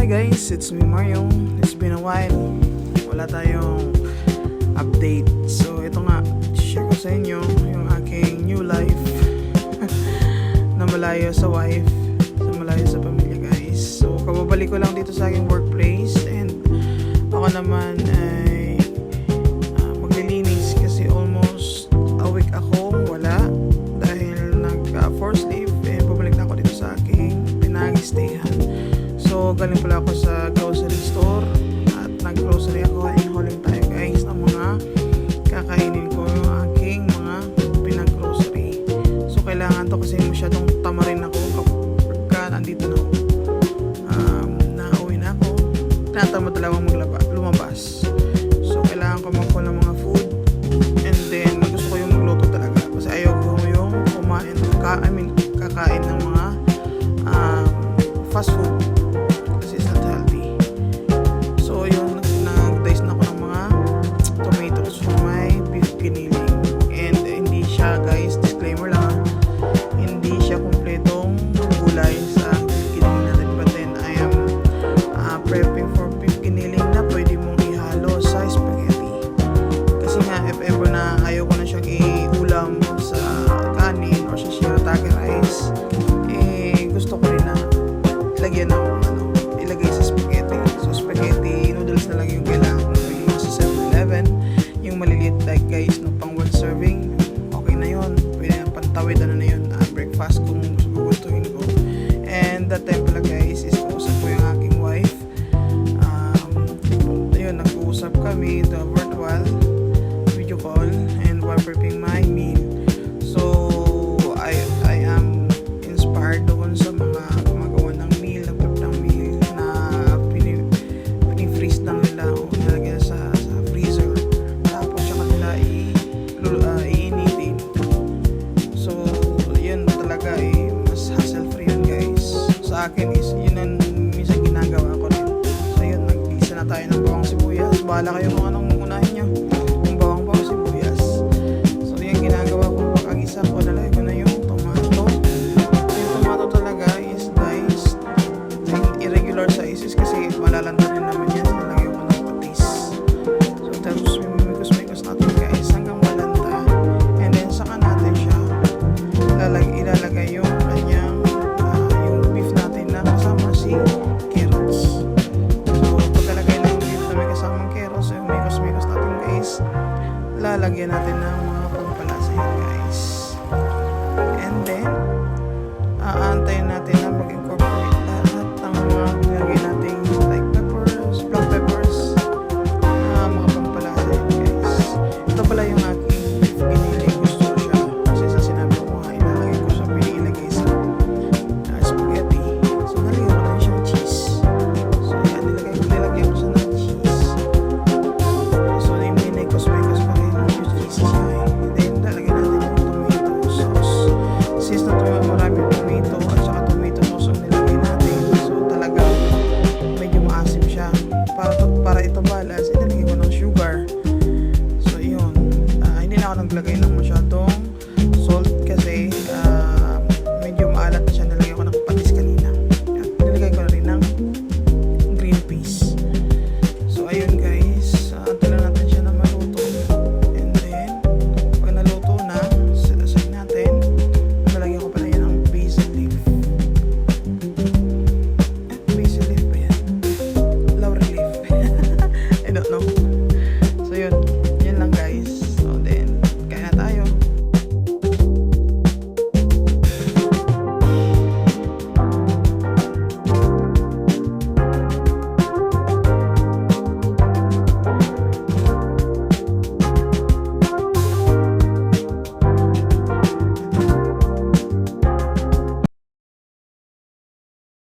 Hi guys, it's me Mario. It's been a while. Wala tayong update. So ito nga, share ko sa inyo yung aking new life na malayo sa wife, malayo sa pamilya guys. So kababalik ko lang dito sa aking workplace and ako naman ay maglilinis kasi almost a week ako wala dahil nag-forced leave and pabalik na ako dito sa aking pinag-stayhan. So galing pala ako sa grocery store at nag-grocery ako and hauling tayo guys ng mga kakainin ko yung aking mga pinag-grocery. So kailangan to kasi masyadong tamarin ako kapag nandito na ako. Nauwi na ako. Tinatamad talagang lumabas. So kailangan ko magkuha ng mga food and then gusto ko yung magluto talaga kasi ayaw ko yung kakain ng mga fast food. Ilagay sa spaghetti. So spaghetti noodles na lang yung kailangan ko yung sa 7-Eleven, yung maliliit like guys no pang one serving. Okay na yun. Pwede na pantawid na yun breakfast kung gustuhin ko. And that time pala guys is kausap ko yung aking wife. Ayun, nag-uusap kami the virtual video call and while prepping my meal. So I am inspired doon sa mga akin is yun ang minsan ginagawa ko rin. So yun, nag-isa na tayo ng bawang sibuyas. Bahala kayo